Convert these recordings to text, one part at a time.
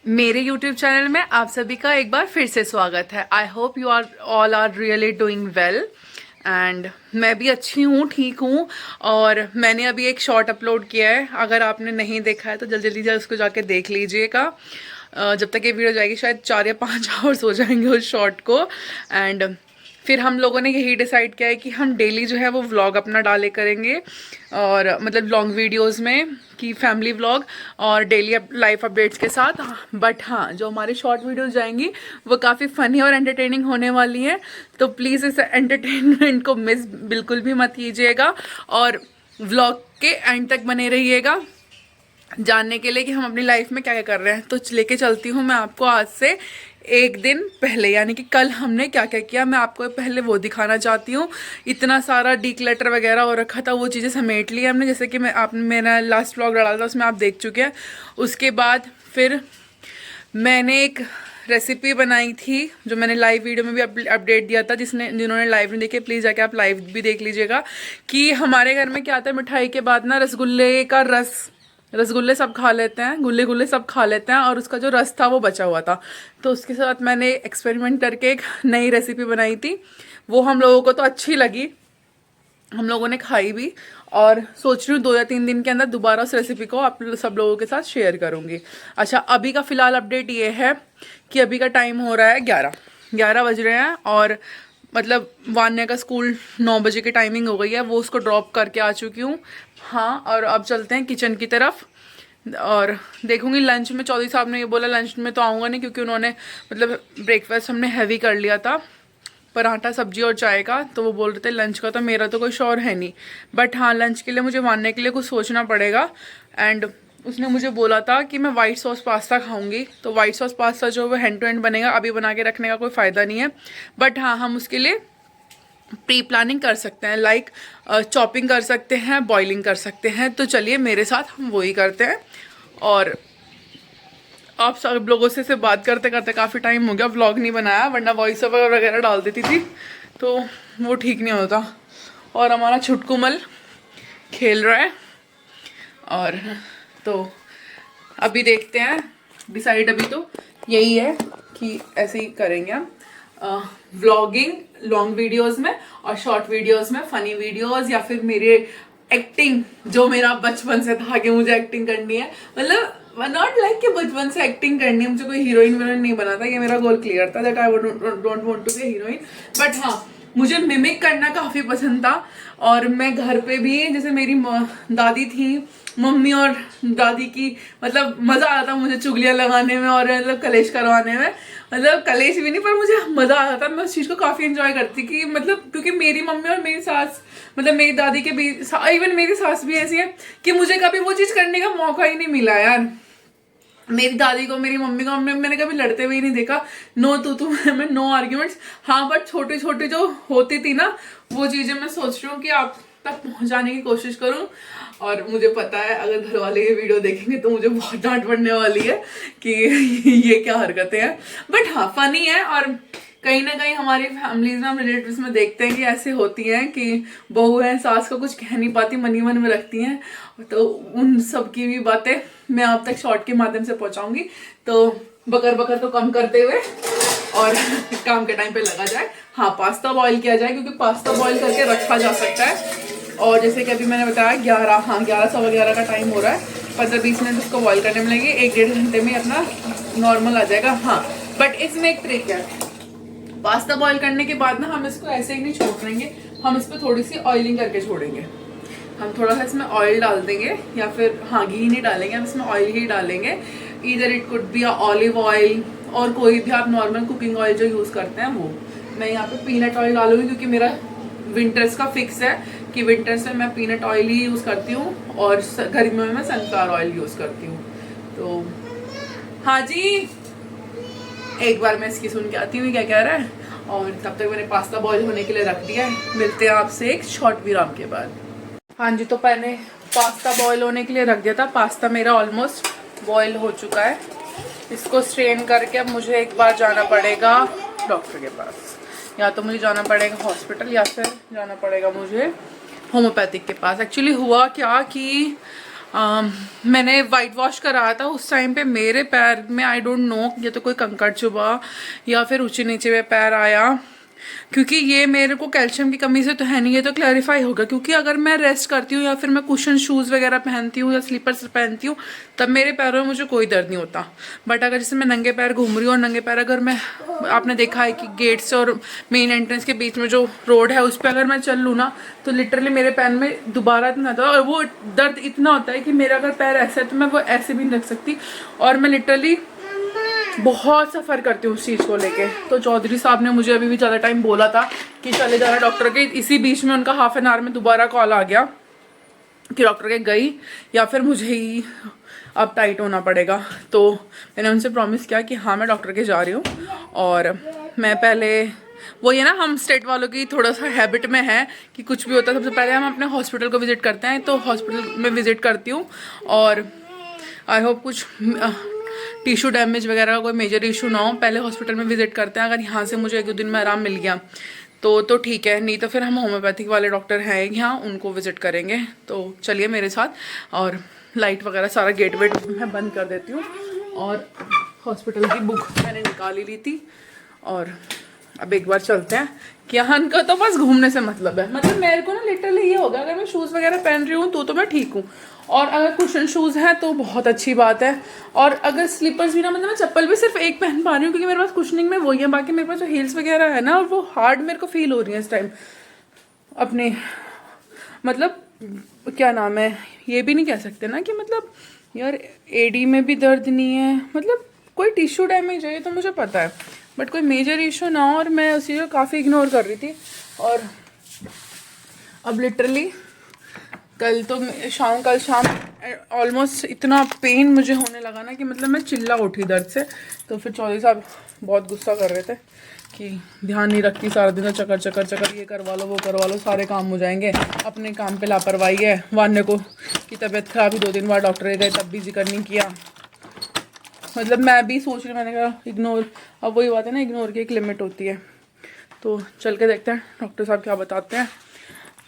मेरे YouTube channel में आप सभी का एक बार फिर से स्वागत है। I hope you are all are really doing well and मैं भी अच्छी हूँ, ठीक हूँ। और मैंने अभी एक शॉर्ट अपलोड किया है, अगर आपने नहीं देखा है तो जल्दी जल्दी उसको जाके देख लीजिएगा। जब तक ये वीडियो जाएगी शायद 4 या 5 आवर्स हो जाएंगे उस शॉर्ट को। एंड फिर हम लोगों ने यही डिसाइड किया है कि हम डेली जो है वो व्लॉग अपना डाले करेंगे, और मतलब लॉन्ग वीडियोस में कि फैमिली व्लॉग और डेली लाइफ अपडेट्स के साथ। बट हाँ, जो हमारी शॉर्ट वीडियोस जाएंगी वो काफ़ी फ़नी और एंटरटेनिंग होने वाली हैं, तो प्लीज़ इस एंटरटेनमेंट को मिस बिल्कुल भी मत कीजिएगा और व्लॉग के एंड तक बने रहिएगा जानने के लिए कि हम अपनी लाइफ में क्या क्या कर रहे हैं। तो लेके चलती हूँ मैं आपको आज से एक दिन पहले, यानी कि कल हमने क्या क्या किया, मैं आपको पहले वो दिखाना चाहती हूँ। इतना सारा डीक्लटर वगैरह हो रखा था, वो चीज़ें समेट ली हमने, जैसे कि आपने मेरा लास्ट व्लॉग डाला था उसमें आप देख चुके हैं। उसके बाद फिर मैंने एक रेसिपी बनाई थी जो मैंने लाइव वीडियो में भी अपडेट दिया था। जिन्होंने लाइव नहीं देखे प्लीज़ जाके आप लाइव भी देख लीजिएगा कि हमारे घर में क्या आता है, मिठाई के बाद ना रसगुल्ले का रसगुल्ले सब खा लेते हैं, गुल्ले गुल्ले सब खा लेते हैं, और उसका जो रस था वो बचा हुआ था। तो उसके साथ मैंने एक्सपेरिमेंट करके एक नई रेसिपी बनाई थी। वो हम लोगों को तो अच्छी लगी, हम लोगों ने खाई भी, और सोच रही हूँ 2 या 3 दिन के अंदर दोबारा उस रेसिपी को आप सब लोगों के साथ शेयर करूँगी। अच्छा, अभी का फ़िलहाल अपडेट ये है कि अभी का टाइम हो रहा है 11 बज रहे हैं, और मतलब वान्या का स्कूल 9 बजे की टाइमिंग हो गई है, वो उसको ड्रॉप करके आ चुकी हूँ। हाँ, और अब चलते हैं किचन की तरफ और देखूंगी लंच में। चौधरी साहब ने ये बोला लंच में तो आऊँगा नहीं, क्योंकि उन्होंने मतलब ब्रेकफास्ट हमने हैवी कर लिया था, पराठा सब्जी और चाय का, तो वो बोल रहे थे लंच का तो मेरा तो कोई शौर है नहीं। बट हाँ, लंच के लिए मुझे मानने के लिए कुछ सोचना पड़ेगा। एंड उसने मुझे बोला था कि मैं वाइट सॉस पास्ता खाऊंगी, तो वाइट सॉस पास्ता जो वो हैंड टू हैंड बनेगा, अभी बना के रखने का कोई फ़ायदा नहीं है। बट हाँ, हम उसके लिए प्री प्लानिंग कर सकते हैं, लाइक चॉपिंग कर सकते हैं, बॉइलिंग कर सकते हैं। तो चलिए मेरे साथ हम वही करते हैं। और आप सब लोगों से बात करते करते काफ़ी टाइम हो गया, व्लॉग नहीं बनाया, वरना वॉइस ओवर वगैरह डाल देती थी तो वो ठीक नहीं होता। और हमारा छुटकुमल खेल रहा है, और तो अभी देखते हैं, डिसाइड अभी तो यही है कि ऐसे ही करेंगे हम व्लॉगिंग लॉन्ग वीडियोस में, और शॉर्ट वीडियोस में फनी वीडियोस, या फिर मेरे एक्टिंग जो मेरा बचपन से था कि मुझे एक्टिंग करनी है, मतलब नॉट लाइक कि बचपन से एक्टिंग करनी है, मुझे कोई हीरोइन वीरोइन नहीं बना था, ये मेरा गोल क्लियर था that I don't want to be heroine. But हाँ, मुझे मिमिक करना काफ़ी पसंद था। और मैं घर पे भी, जैसे मेरी दादी थी, मम्मी और दादी की, मतलब मज़ा आता था मुझे चुगलियाँ लगाने में और मतलब कलेश करवाने में। मतलब कलेश भी नहीं, पर मुझे मज़ा आता था, मैं उस चीज़ को काफ़ी इंजॉय करती कि मतलब, क्योंकि मेरी मम्मी और मेरी सास, मतलब मेरी दादी के भी, इवन मेरी सास भी ऐसी है कि मुझे कभी वो चीज़ करने का मौका ही नहीं मिला यार। मेरी दादी को, मेरी मम्मी को मैंने कभी लड़ते हुए नहीं देखा, नो तू में नो आर्ग्यूमेंट्स। हाँ, बट छोटी छोटी जो होती थी ना, वो चीज़ें मैं सोच रही हूँ कि आप तक पहुँचाने की कोशिश करूँ। और मुझे पता है अगर घर वाले ये वीडियो देखेंगे तो मुझे बहुत डांट पड़ने वाली है कि ये क्या हरकतें हैं। बट हाँ, फनी है, और कहीं ना कहीं हमारी फैमिलीज में, हम रिलेटिव्स में देखते हैं कि ऐसे होती हैं कि बहू है, सास को कुछ कह नहीं पाती, मन ही मन में रखती हैं। तो उन सब की भी बातें मैं आप तक शॉर्ट के माध्यम से पहुंचाऊंगी। तो बकर बकर तो कम करते हुए और काम के टाइम पे लगा जाए। हाँ, पास्ता बॉईल किया जाए, क्योंकि पास्ता बॉईल करके रखा जा सकता है। और जैसे कि अभी मैंने बताया 11:11 का टाइम हो रहा है, 15-20 मिनट उसको बॉईल करने में लगेगी, 1-1.5 घंटे में अपना नॉर्मल आ जाएगा। हाँ, बट इसमें एक ट्रिक है, पास्ता बॉईल करने के बाद ना हम इसको ऐसे ही नहीं छोड़ देंगे, हम इस पर थोड़ी सी ऑयलिंग करके छोड़ेंगे। हम थोड़ा सा इसमें ऑयल डाल देंगे, या फिर हाँ, घी नहीं डालेंगे, हम इसमें ऑयल ही डालेंगे। इधर it could be olive oil, और कोई भी आप नॉर्मल कुकिंग ऑयल जो यूज़ करते हैं वो। मैं यहाँ पे पीनट ऑयल डालूंगी, क्योंकि मेरा विंटर्स का फिक्स है कि विंटर्स में मैं पीनट ऑयल ही यूज़ करती हूँ, और गर्मियों में मैं सनफ्लावर ऑयल यूज़ करती हूँ। तो हाँ जी, एक बार मैं इसकी सुन के आती हूँ क्या कह रहा है, और तब तक मैंने पास्ता बॉईल होने के लिए रख दिया है। मिलते हैं आपसे एक शॉर्ट विराम के बाद। हाँ जी, तो मैंने पास्ता बॉईल होने के लिए रख दिया था, पास्ता मेरा ऑलमोस्ट बॉईल हो चुका है। इसको स्ट्रेन करके अब मुझे एक बार जाना पड़ेगा डॉक्टर के पास, या तो मुझे जाना पड़ेगा हॉस्पिटल, या फिर जाना पड़ेगा मुझे होम्योपैथिक के पास। एक्चुअली हुआ क्या कि मैंने वाइट वॉश कराया था उस टाइम पे मेरे पैर में आई डोंट नो या तो कोई कंकड़ चुभा या फिर ऊंचे नीचे में पैर आया, क्योंकि ये मेरे को कैल्शियम की कमी से तो है नहीं, ये तो क्लैरिफाई होगा। क्योंकि अगर मैं रेस्ट करती हूँ या फिर मैं कुशन शूज़ वगैरह पहनती हूँ या स्लीपर्स पहनती हूँ तब मेरे पैरों में मुझे कोई दर्द नहीं होता। बट अगर जैसे मैं नंगे पैर घूम रही हूँ और नंगे पैर अगर मैं, आपने देखा है कि गेट से और मेन एंट्रेंस के बीच में जो रोड है उस पर अगर मैं चल लूँ ना तो लिटरली मेरे पैर में दोबारा इतना आता है और वो दर्द इतना होता है कि मेरा अगर पैर ऐसा है तो मैं वो ऐसे भी नहीं रख सकती। और मैं लिटरली बहुत सफ़र करती हूँ उस चीज़ को लेके। तो चौधरी साहब ने मुझे अभी भी ज़्यादा टाइम बोला था कि चले जाना डॉक्टर के, इसी बीच में उनका हाफ एन आवर में दोबारा कॉल आ गया कि डॉक्टर के गई या फिर मुझे ही अब टाइट होना पड़ेगा। तो मैंने उनसे प्रॉमिस किया कि हाँ मैं डॉक्टर के जा रही हूँ। और मैं पहले वो ये ना हम स्टेट वालों की थोड़ा सा हैबिट में है कि कुछ भी होता है सबसे पहले हम अपने हॉस्पिटल को विज़िट करते हैं। तो हॉस्पिटल में विज़िट करती हूँ और आई होप कुछ टिश्यू डैमेज वगैरह का कोई मेजर इशू ना हो, पहले हॉस्पिटल में विजिट करते हैं। अगर यहाँ से मुझे 1-2 दिन में आराम मिल गया तो ठीक है, नहीं तो फिर हम होम्योपैथिक वाले डॉक्टर हैं यहाँ उनको विजिट करेंगे। तो चलिए मेरे साथ। और लाइट वगैरह सारा गेट वेट मैं बंद कर देती हूँ और हॉस्पिटल की बुक मैंने निकाल ही ली थी। और अब एक बार चलते हैं कि यहाँ का तो बस घूमने से मतलब है। मतलब मेरे को ना लिटरली ये होगा अगर मैं शूज़ वगैरह पहन रही हूँ तो मैं ठीक हूँ, और अगर कुशन शूज़ हैं तो बहुत अच्छी बात है। और अगर स्लीपर्स भी ना, मतलब मैं चप्पल भी सिर्फ एक पहन पा रही हूँ क्योंकि मेरे पास कुशनिंग में वही है, बाकी मेरे पास जो हील्स वगैरह है ना वो हार्ड मेरे को फील हो रही है इस टाइम अपने, मतलब क्या नाम है, ये भी नहीं कह सकते ना कि मतलब यार एडी में भी दर्द नहीं है, मतलब कोई टिश्यू डैमेज है ये तो मुझे पता है बट कोई मेजर इशू ना हो, और मैं उसी को काफ़ी इग्नोर कर रही थी। और अब लिटरली कल शाम ऑलमोस्ट इतना पेन मुझे होने लगा ना कि मतलब मैं चिल्ला उठी दर्द से। तो फिर चौधरी साहब बहुत गुस्सा कर रहे थे कि ध्यान नहीं रखती सारा दिन, चक्कर चक्कर चक्कर, ये करवा लो वो करवा लो, सारे काम हो जाएंगे, अपने काम पे लापरवाही है। वान्य को की तबीयत खराब ही 2 दिन बाद डॉक्टर गए तब भी जिक्र नहीं किया। मतलब मैं भी सोच रही, मैंने कहा इग्नोर, अब वही बात है ना, इग्नोर की एक लिमिट होती है। तो चल के देखते हैं डॉक्टर साहब क्या बताते हैं।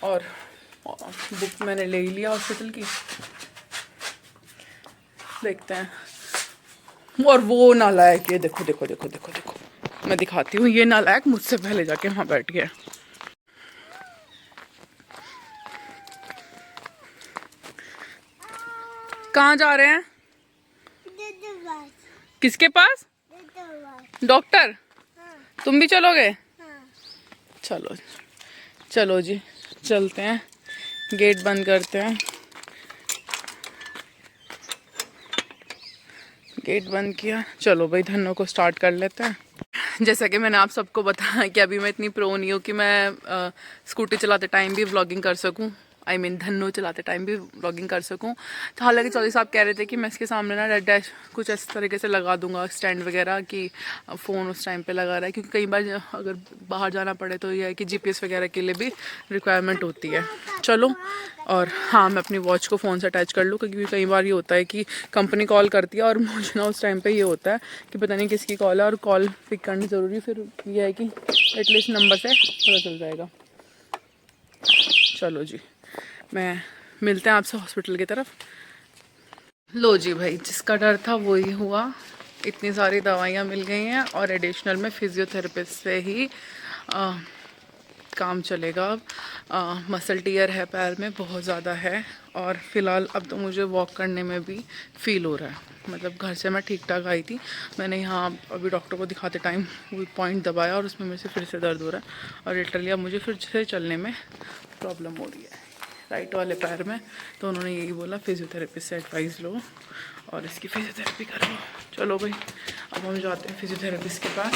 और बुक मैंने ले लिया हॉस्पिटल की, देखते हैं। और वो नालायक, ये देखो देखो देखो देखो देखो, मैं दिखाती हूँ, ये नालायक मुझसे पहले जाके वहाँ बैठ गया। कहाँ जा रहे हैं? किसके पास? डॉक्टर। तुम भी चलोगे? चलो चलो जी, चलते हैं, गेट बंद करते हैं। गेट बंद किया, चलो भाई धन्नो को स्टार्ट कर लेते हैं। जैसा कि मैंने आप सबको बताया कि अभी मैं इतनी प्रो नहीं हूँ कि मैं स्कूटी चलाते टाइम भी व्लॉगिंग कर सकूँ, आई मीन धन्नो चलाते टाइम भी व्लॉगिंग कर सकूँ। तो हालांकि चौधरी साहब कह रहे थे कि मैं इसके सामने ना डैश कुछ इस तरीके से लगा दूंगा स्टैंड वगैरह कि फ़ोन उस टाइम पे लगा रहा है, क्योंकि कई बार अगर बाहर जाना पड़े तो यह है कि GPS वगैरह के लिए भी रिक्वायरमेंट होती है। चलो, और हाँ मैं अपनी वॉच को फ़ोन से अटैच कर लूँ, क्योंकि कई बार ये होता है कि कंपनी कॉल करती है और मुझे ना उस टाइम पे ये होता है कि पता नहीं किसकी कॉल है और कॉल पिक करनी ज़रूरी, फिर यह है कि एटलीस्ट नंबर से पता चल जाएगा। चलो जी, मैं मिलते हैं आपसे हॉस्पिटल की तरफ। लो जी भाई, जिसका डर था वही हुआ, इतनी सारी दवाइयाँ मिल गई हैं और एडिशनल में फिजियोथेरेपिस्ट से ही काम चलेगा। अब मसल टीयर है पैर में, बहुत ज़्यादा है, और फ़िलहाल अब तो मुझे वॉक करने में भी फ़ील हो रहा है। मतलब घर से मैं ठीक ठाक आई थी, मैंने यहाँ अभी डॉक्टर को दिखाते टाइम वो पॉइंट दबाया और उसमें मेरे से फिर से दर्द हो रहा है, और लिटरली अब मुझे फिर से चलने में प्रॉब्लम हो रही है राइट वाले पैर में। तो उन्होंने यही बोला फिजियोथेरेपिस्ट से एडवाइस लो और इसकी फिजियोथेरेपी करो। चलो भाई, अब हम जाते हैं फिजियोथेरेपिस्ट के पास।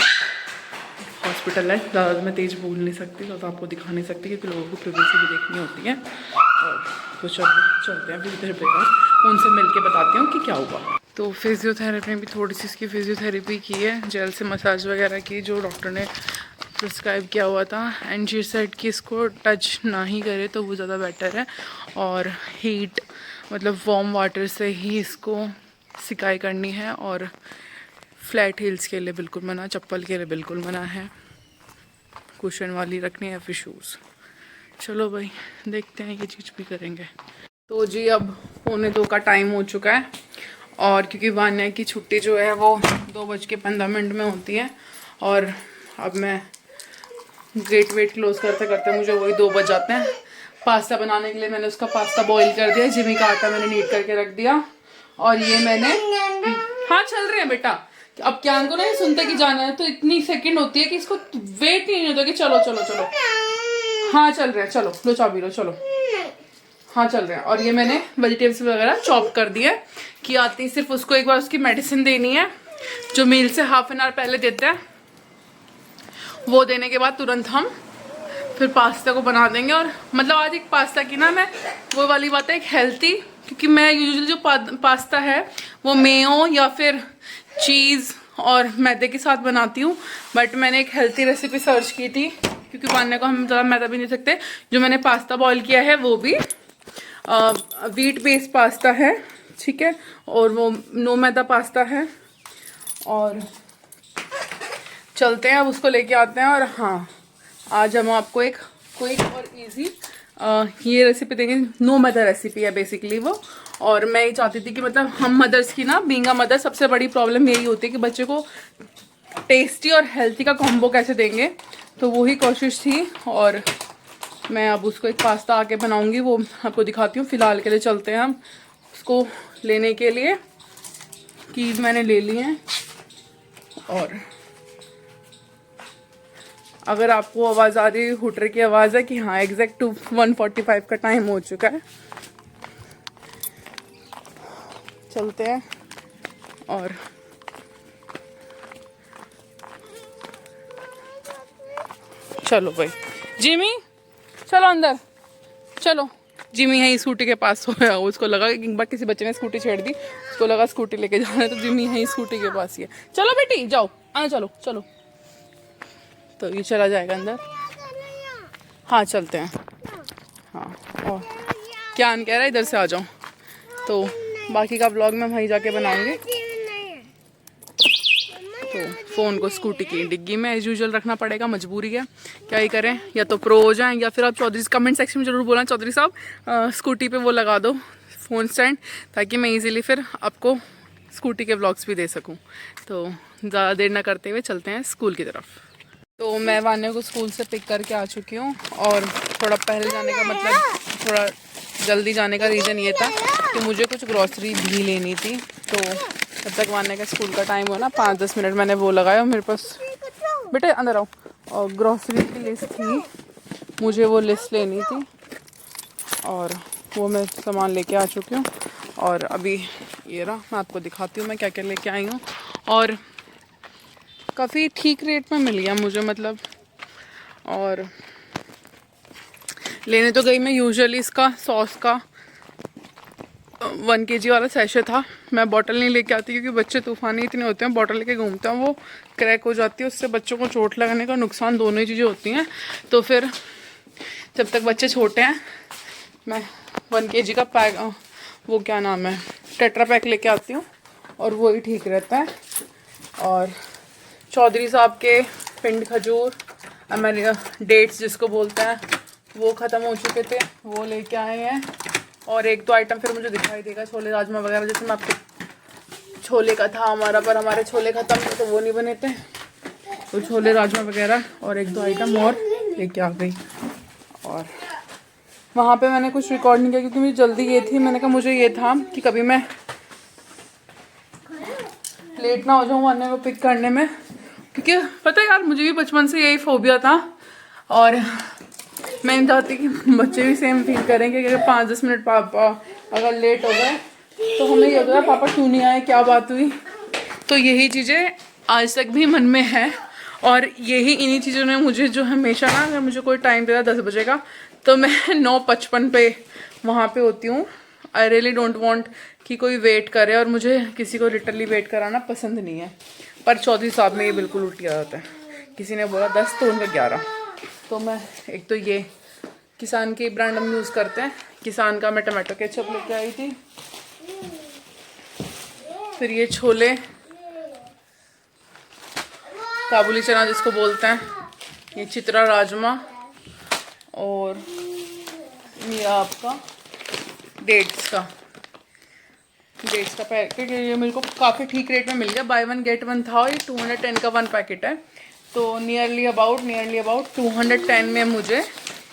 हॉस्पिटल है, ज़्यादा मैं तेज़ बोल नहीं सकती, ज़्यादा आपको दिखा नहीं सकती क्योंकि लोगों को प्रिवेसी भी देखनी होती है। और तो चलते हैं फिजियोथेरेपी का, उनसे मिल के बताती हूँ कि क्या हुआ। तो फिजियोथेरेपी में भी थोड़ी सी इसकी फिजियोथेरेपी की है, जेल से मसाज वगैरह की जो डॉक्टर ने प्रिस्क्राइब किया हुआ था, एंड शी सेड कि इसको टच ना ही करे तो वो ज़्यादा बेटर है, और हीट मतलब वार्म वाटर से ही इसको सिकाई करनी है, और फ्लैट हील्स के लिए बिल्कुल मना, चप्पल के लिए बिल्कुल मना है, कुशन वाली रखनी है फिर शूज़। चलो भाई देखते हैं, ये चीज़ भी करेंगे। तो जी अब 1:45 का टाइम हो चुका है, और क्योंकि वान्या की छुट्टी जो है वो 2:15 में होती है, और अब मैं गेट वेट क्लोज करते करते मुझे वही 2 बज जाते हैं। पास्ता बनाने के लिए मैंने उसका पास्ता बॉईल कर दिया, जिमी का आटा मैंने नीट करके रख दिया, और ये मैंने, हाँ चल रहे हैं बेटा, अब क्या को नहीं सुनते कि जाना है, तो इतनी सेकंड होती है कि इसको वेट नहीं होता कि चलो चलो चलो, हाँ चल रहे हैं, चलो लो चाबी लो, चलो हाँ चल रहे हैं। और ये मैंने वेजिटेबल्स वगैरह चॉप कर दिया है कि आती ही सिर्फ उसको एक बार उसकी मेडिसिन देनी है जो मील से हाफ एन आवर पहले देते हैं, वो देने के बाद तुरंत हम फिर पास्ता को बना देंगे। और मतलब आज एक पास्ता की ना, मैं वो वाली बात है, एक हेल्थी, क्योंकि मैं यूजुअली जो पास्ता है वो मेयो या फिर चीज़ और मैदे के साथ बनाती हूँ, बट मैंने एक हेल्थी रेसिपी सर्च की थी, क्योंकि वान्या को हम ज़्यादा मैदा भी नहीं सकते। जो मैंने पास्ता बॉईल किया है वो भी व्हीट बेस्ड पास्ता है, ठीक है, और वो नो मैदा पास्ता है। और चलते हैं अब उसको लेके आते हैं। और हाँ, आज हम आपको एक क्विक और इजी ये रेसिपी देंगे, नो मैदा रेसिपी है बेसिकली वो। और मैं ये चाहती थी कि मतलब हम मदर्स की ना, बीइंग अ मदर, सबसे बड़ी प्रॉब्लम यही होती है कि बच्चे को टेस्टी और हेल्थी का कॉम्बो कैसे देंगे, तो वही कोशिश थी। और मैं अब उसको एक पास्ता आके बनाऊंगी, वो आपको दिखाती हूँ। फिलहाल के लिए चलते हैं हम उसको लेने के लिए, कीज मैंने ले ली हैं। और अगर आपको आवाज़ आ रही है, हुटर की आवाज़ है, कि हाँ एग्जैक्ट 1:45 का टाइम हो चुका है। चलते हैं। और चलो भाई, जिमी चलो अंदर चलो। जिमी यहीं स्कूटी के पास सोया, उसको लगा कि एक बार किसी बच्चे ने स्कूटी छेड़ दी, उसको लगा स्कूटी लेके जाना है, तो जिमी यहीं स्कूटी के पास ही है। चलो बेटी जाओ, आना, चलो चलो। तो ये चला जाएगा अंदर। हाँ चलते हैं। हाँ, और क्या कह रहा है, इधर से आ जाओ। तो बाकी का ब्लॉग मैं वहीं जाके बनाऊंगी। तो फ़ोन को स्कूटी की डिग्गी में एज यूजुअल रखना पड़ेगा, मजबूरी है, क्या ही करें। या तो प्रो हो जाएं, या फिर आप चौधरी, कमेंट सेक्शन में ज़रूर बोलना चौधरी साहब स्कूटी पे वो लगा दो फ़ोन स्टैंड, ताकि मैं इजीली फिर आपको स्कूटी के व्लॉग्स भी दे सकूं। तो ज़्यादा देर ना करते हुए चलते हैं स्कूल की तरफ। तो मैं वान्या को स्कूल से पिक करके आ चुकी हूँ, और थोड़ा पहले जाने का मतलब, थोड़ा जल्दी जाने का रीज़न ये था कि मुझे कुछ ग्रॉसरी भी लेनी थी। तो जब तक वान्या का स्कूल का टाइम हो ना, 5-10 मिनट मैंने वो लगाया, मेरे पास, बेटे अंदर आओ, और ग्रॉसरी की लिस्ट थी, मुझे वो लिस्ट लेनी थी, और वो मैं सामान लेके आ चुकी हूँ। और अभी ये रहा, मैं आपको दिखाती हूँ मैं क्या क्या लेके आई हूँ। और काफ़ी ठीक रेट में मिल गया मुझे, मतलब। और लेने तो गई मैं यूजुअली इसका सॉस का 1 kg वाला सैशे था। मैं बॉटल नहीं लेके आती, क्योंकि बच्चे तूफानी इतने होते हैं, बॉटल लेके घूमते हैं, वो क्रैक हो जाती है, उससे बच्चों को चोट लगने का, नुकसान, दोनों ही चीज़ें होती हैं। तो फिर जब तक बच्चे छोटे हैं, मैं 1 kg का पैक, वो क्या नाम है, टेट्रा पैक लेके आती हूँ, और वो ही ठीक रहता है। और चौधरी साहब के पिंड खजूर, डेट्स जिसको बोलते हैं, वो ख़त्म हो चुके थे, वो लेके आए हैं। और एक दो आइटम फिर मुझे दिखाई देगा, छोले राजमा वगैरह, जैसे मैं आपको छोले का था हमारा, पर हमारे छोले ख़त्म थे तो वो नहीं बने थे, तो छोले राजमा वगैरह और एक दो आइटम और लेके आ गई। और वहाँ पे मैंने कुछ रिकॉर्ड नहीं किया, क्योंकि मुझे जल्दी ये थी, मैंने कहा मुझे ये था कि कभी मैं लेट ना हो जाऊँ आने को पिक करने में, क्योंकि पता है यार, मुझे भी बचपन से यही फोबिया था। और मैं नहीं चाहती कि बच्चे भी सेम फील करें कि अगर 5-10 मिनट पापा अगर लेट हो गए तो हमें ये होता है पापा क्यों नहीं आए, क्या बात हुई। तो यही चीज़ें आज तक भी मन में है, और यही इन्हीं चीज़ों ने मुझे जो हमेशा ना, अगर मुझे कोई टाइम देता 10 बजे का, तो मैं 9:55 पे वहाँ पे होती हूँ। आई रियली डोंट वांट कि कोई वेट करे, और मुझे किसी को लिटरली वेट कराना पसंद नहीं है। पर चौधरी साहब में ये बिल्कुल उल्टी आदत है, किसी ने बोला 10 तो उनका 11। तो मैं एक तो ये किसान की ब्रांड हम यूज़ करते हैं, किसान का मैं टमाटो केचप लेके आई थी। फिर ये छोले काबुली चना जिसको बोलते हैं, ये चित्रा राजमा, और ये आपका डेट्स का पैकेट। ये मेरे को काफ़ी ठीक रेट में मिल गया, बाय वन गेट वन था, और ये 210 का 1 पैकेट है, तो नियरली अबाउट 210 में मुझे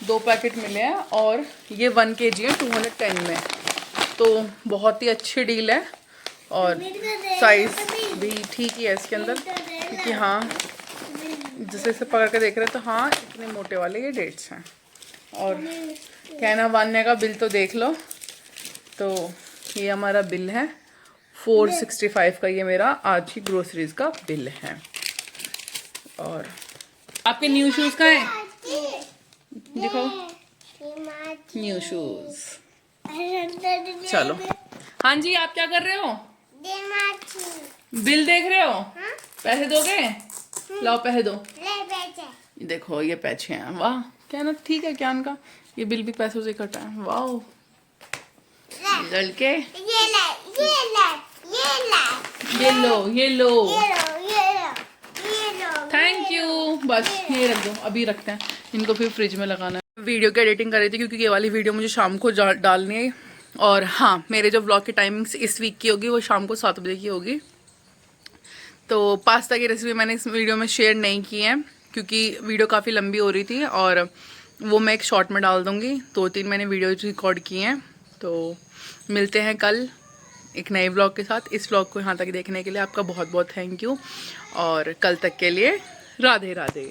2 पैकेट मिले हैं, और ये 1 kg है 210 में, तो बहुत ही अच्छी डील है। और साइज़ भी ठीक ही है इसके अंदर, क्योंकि हाँ जैसे इसे पकड़ के देख रहे हैं तो हाँ इतने मोटे वाले ये डेट्स हैं। और कहना मानने का बिल तो देख लो, तो ये हमारा बिल है 465 का, ये मेरा आज की ग्रोसरीज का बिल है। और आपके न्यू शूज़ कहाँ हैं? देखो न्यू शूज़। चलो हाँ जी, आप क्या कर रहे हो? बिल देख रहे हो? पैसे दोगे? लाओ पैसे दो। देखो ये पैसे हैं, वाह क्या ना, ठीक है क्या उनका, ये बिल भी पैसों से कटा है, वाह लड़के। ये लो थैंक यू। बस ये रख दो, अभी रखते हैं इनको, फिर फ्रिज में लगाना है। वीडियो की एडिटिंग कर रही थी क्योंकि ये वाली वीडियो मुझे शाम को डालनी है, और हाँ मेरे जो व्लॉग की टाइमिंग्स इस वीक की होगी वो शाम को 7 बजे की होगी। तो पास्ता की रेसिपी मैंने इस वीडियो में शेयर नहीं की है क्योंकि वीडियो काफ़ी लंबी हो रही थी, और वो मैं एक शॉर्ट में डाल दूँगी। 2-3 मैंने वीडियो रिकॉर्ड की हैं, तो मिलते हैं कल एक नए व्लॉग के साथ। इस व्लॉग को यहाँ तक देखने के लिए आपका बहुत बहुत थैंक यू, और कल तक के लिए राधे राधे।